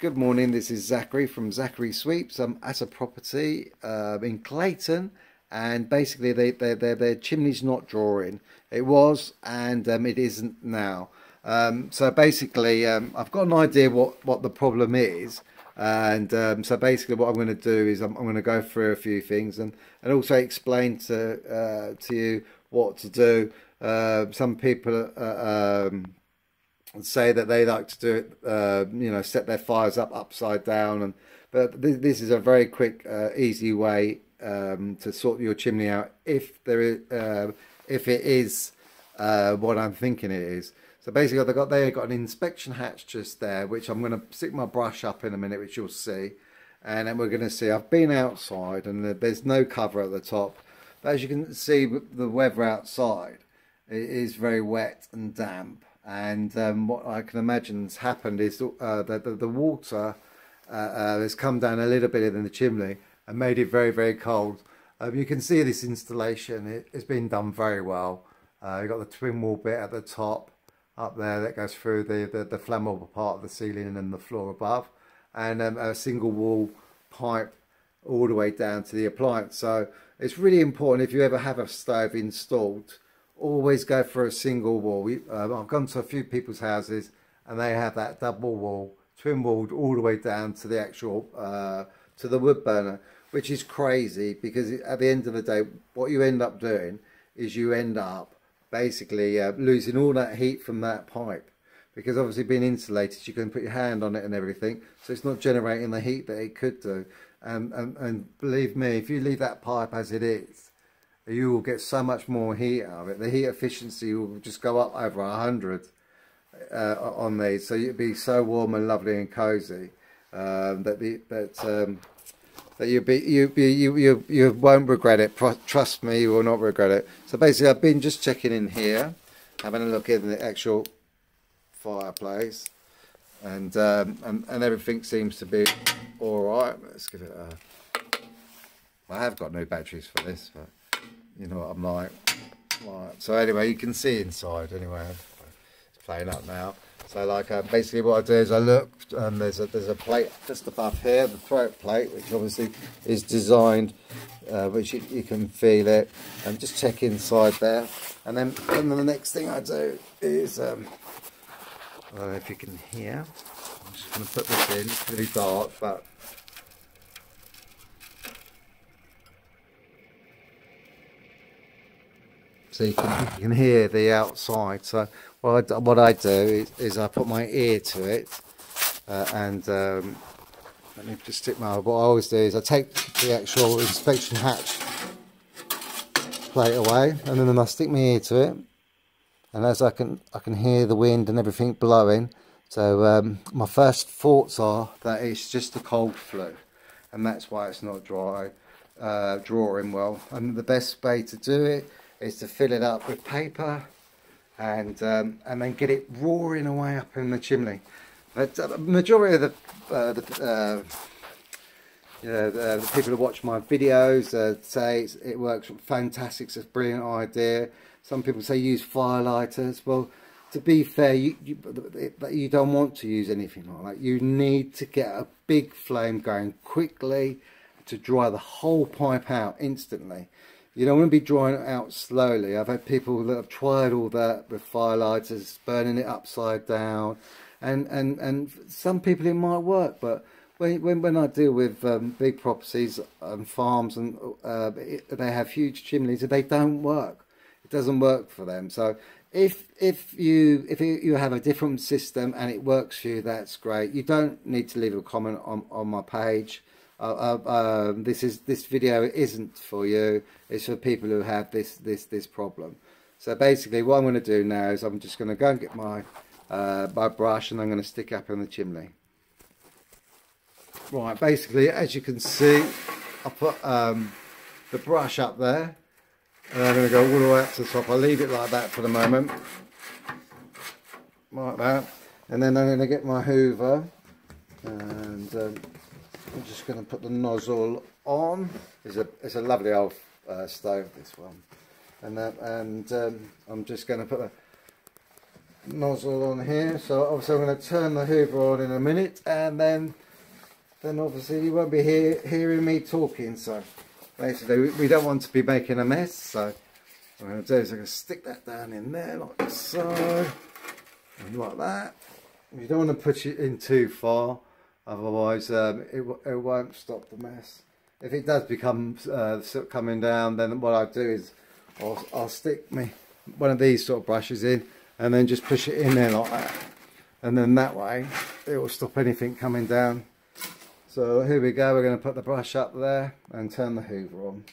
Good morning, this is Zachary from Zachary Sweeps. I'm at a property in Clayton, and basically their chimney's not drawing. It was, and it isn't now. So basically I've got an idea what the problem is, and so basically what I'm going to do is I'm going to go through a few things and also explain to you what to do. Some people and say that they like to do it, set their fires up upside down, but this is a very quick, easy way to sort your chimney out if it is what I'm thinking it is. So basically, they got an inspection hatch just there, which I'm going to stick my brush up in a minute, which you'll see, and then we're going to see. I've been outside, and there's no cover at the top, but as you can see, the weather outside it is very wet and damp. And what I can imagine has happened is that the water has come down a little bit in the chimney and made it very, very cold. You can see this installation, it's been done very well. You've got the twin wall bit at the top up there that goes through the flammable part of the ceiling and the floor above, and a single wall pipe all the way down to the appliance. So it's really important, if you ever have a stove installed, always go for a single wall. I've gone to a few people's houses and they have that double wall, twin walled all the way down to the actual to the wood burner, which is crazy, because at the end of the day what you end up doing is you end up basically losing all that heat from that pipe, because obviously being insulated you can put your hand on it and everything, so it's not generating the heat that it could do. And believe me, if you leave that pipe as it is, you will get so much more heat out of it. The heat efficiency will just go up over 100 on these, so you'd be so warm and lovely and cozy that you won't regret it. Trust me, you will not regret it. So basically, I've been just checking in here, having a look in the actual fireplace, and everything seems to be all right. Let's give it a. I have got no batteries for this, but you know what I'm like. Right. So anyway, you can see inside. Anyway, it's playing up now. So like basically what I do is I look, and there's a plate just above here, the throat plate, which obviously is designed, which you can feel it, and just check inside there. And then the next thing I do is, I don't know if you can hear. I'm just going to put this in. It's really dark, but. So you can hear the outside. So what I do is I put my ear to it, and let me just stick my. What I always do is I take the actual inspection hatch plate away, and then I stick my ear to it, and as I can hear the wind and everything blowing. So my first thoughts are that it's just a cold flue, and that's why it's not drawing well. And the best way to do it is to fill it up with paper and then get it roaring away up in the chimney. But the majority of the people who watch my videos say it works fantastic, it's a brilliant idea. Some people say use firelighters. Well, to be fair, you don't want to use anything like that. You need to get a big flame going quickly to dry the whole pipe out instantly. You don't want to be drying it out slowly. I've had people that have tried all that with firelighters, burning it upside down, and some people it might work, but when I deal with big properties and farms, and they have huge chimneys, they don't work. It doesn't work for them. So if you have a different system and it works for you, that's great. You don't need to leave a comment on my page. This video isn't for you. It's for people who have this problem. So basically what I'm going to do now is I'm just going to go and get my brush, and I'm going to stick up in the chimney. Right, basically as you can see, I put the brush up there, and I'm going to go all the way up to the top. I'll leave it like that for the moment, like that, and then I'm going to get my hoover, and I'm just going to put the nozzle on. It's a lovely old stove, this one, and I'm just going to put nozzle on here. So obviously I'm going to turn the hoover on in a minute, and then obviously you won't be hearing me talking. So basically we don't want to be making a mess, so what I'm going to do is I'm going to stick that down in there like so, and like that. You don't want to push it in too far, otherwise it won't stop the mess. If it does become coming down, then what I do is I'll stick one of these sort of brushes in, and then just push it in there like that, and then that way it will stop anything coming down. So here we go, we're going to put the brush up there and turn the hoover on.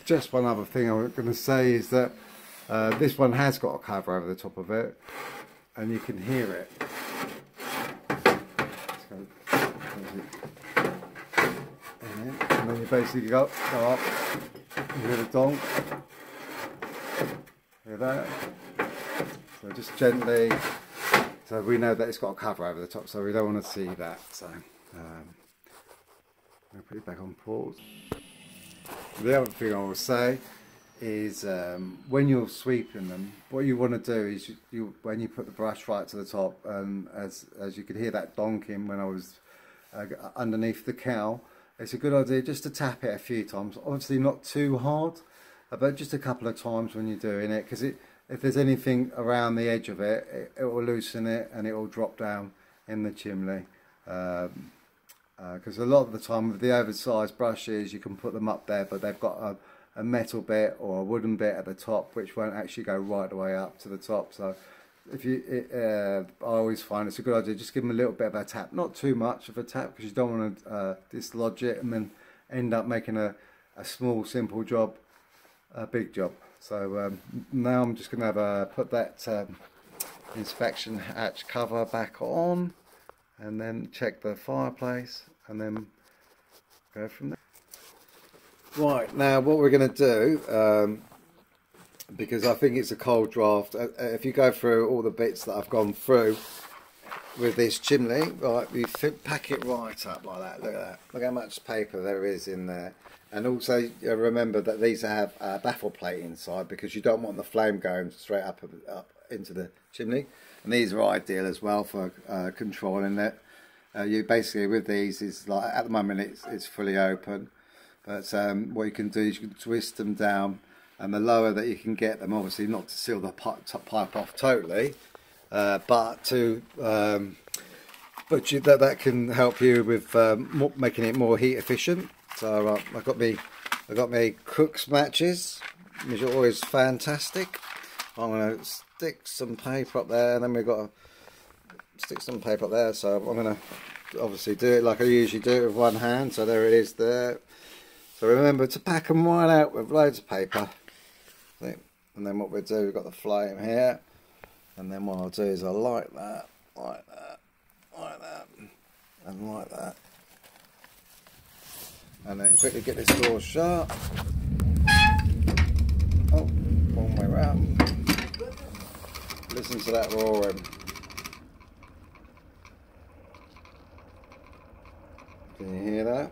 Just one other thing I was going to say is that this one has got a cover over the top of it, and you can hear it. And then you basically go up, you hear the donk, hear that? So just gently, so we know that it's got a cover over the top, so we don't want to see that. So I'm going to put it back on pause. The other thing I will say is when you're sweeping them, what you want to do is when you put the brush right to the top, and as you could hear that donking when I was underneath the cowl, it's a good idea just to tap it a few times. Obviously not too hard, but just a couple of times when you're doing it, because if there's anything around the edge of it, it will loosen it and it will drop down in the chimney. Because a lot of the time with the oversized brushes, you can put them up there, but they've got a metal bit or a wooden bit at the top, which won't actually go right the way up to the top. So I always find it's a good idea, just give them a little bit of a tap, not too much of a tap, because you don't want to dislodge it and then end up making a small simple job a big job. So now I'm just going to put that inspection hatch cover back on, and then check the fireplace, and then go from there. Right, now what we're going to do, because I think it's a cold draft, if you go through all the bits that I've gone through with this chimney, right, you pack it right up like that. Look at that, look how much paper there is in there. And also remember that these have a baffle plate inside, because you don't want the flame going straight up into the chimney. And these are ideal as well for controlling it. You basically, with these, is like at the moment it's fully open, but what you can do is you can twist them down, and the lower that you can get them, obviously not to seal the pipe off totally, but to that can help you with making it more heat efficient. So I've got me Cook's matches, which are always fantastic. I'm going to stick some paper up there, and then we've got to stick some paper up there. So I'm going to obviously do it like I usually do it with one hand. So there it is there. So remember to pack them right out with loads of paper. And then what we'll do, we've got the flame here, and then what I'll do is I'll light that, like that, like that, and like that. And then quickly get this door shut. Oh, wrong way round. Listen to that roaring. Can you hear that?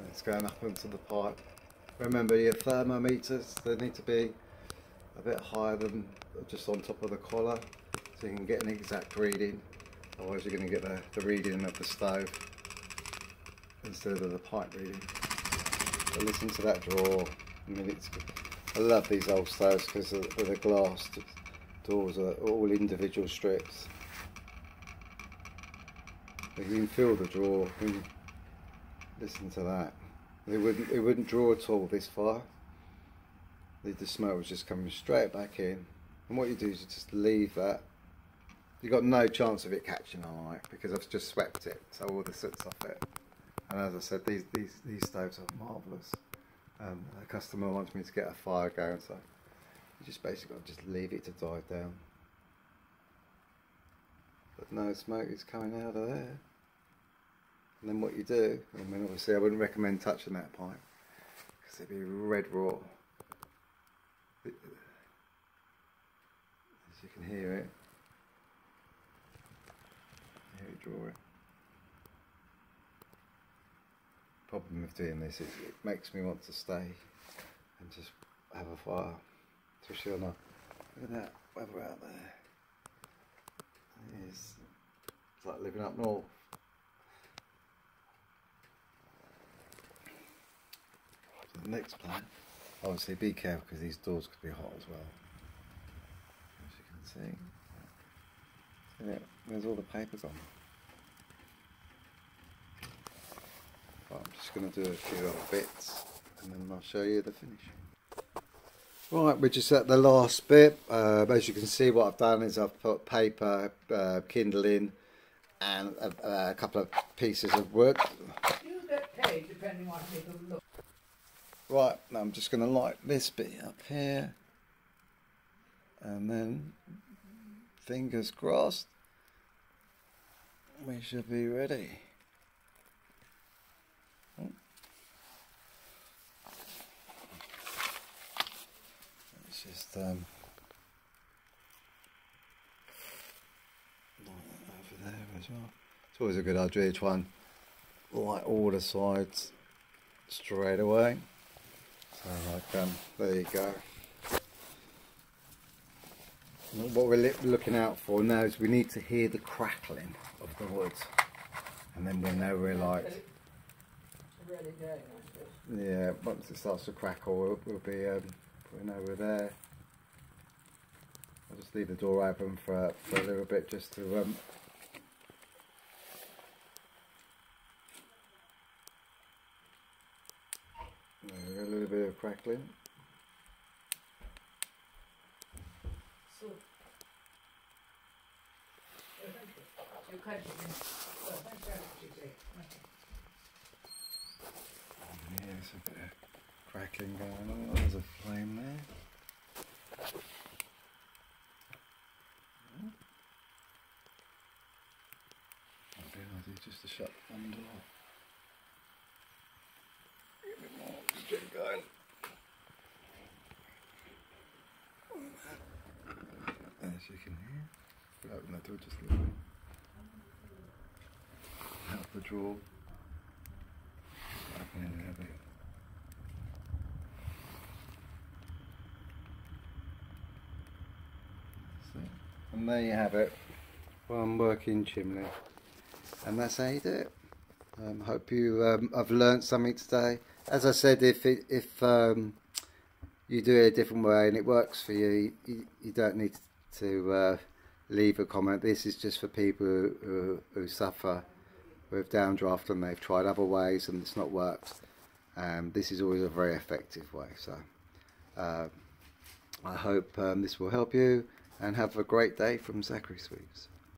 It's going up into the pipe. Remember your thermometers, they need to be a bit higher than just on top of the collar, so you can get an exact reading. Otherwise you're going to get the reading of the stove instead of the pipe reading. So listen to that drawer. I mean, I love these old stoves because the glass doors are all individual strips. You can feel the drawer. Listen to that. It wouldn't draw at all this far. The smoke was just coming straight back in. And what you do is you just leave that. You've got no chance of it catching on, right? Because I've just swept it, so all the soot's off it. And as I said, these stoves are marvellous. A customer wants me to get a fire going, so you just basically got to just leave it to die down. But no smoke is coming out of there. And then what you do, I mean, obviously I wouldn't recommend touching that pipe, because it'd be red raw. As you can hear it. Hear it drawing. Problem with doing this is it makes me want to stay and just have a fire. especially on a, look at that weather out there. It's like living up north. The next plan, obviously be careful because these doors could be hot as well, as you can see. Yeah, there's all the paper gone. Well, I'm just going to do a few other bits and then I'll show you the finish. Right, we're just at the last bit. As you can see, what I've done is I've put paper, Kindle in, and a couple of pieces of wood. You get paid depending on people look. Right, now I'm just going to light this bit up here, and then fingers crossed we should be ready. It's just light that over there as well. It's always a good idea to try and light all the sides straight away. So like there you go. What we're looking out for now is we need to hear the crackling of the wood, and then we'll know we're like, yeah, once it starts to crackle we'll be we know we're there. I'll just leave the door open for a little bit just to there we go, a little bit of crackling. There's a bit of crackling going on. There's a flame there. Might be an idea just to shut one door. Get a bit more oxygen going. As you can hear, we'll open that door just a little bit. Out the drawer. Open it a little bit. And there you have it, one working chimney, and that's how you do it. Hope you have learnt something today. As I said, if you do it a different way and it works for you, you don't need to leave a comment. This is just for people who suffer with downdraft and they've tried other ways and it's not worked. This is always a very effective way. So I hope this will help you, and have a great day from Zachary Sweeps.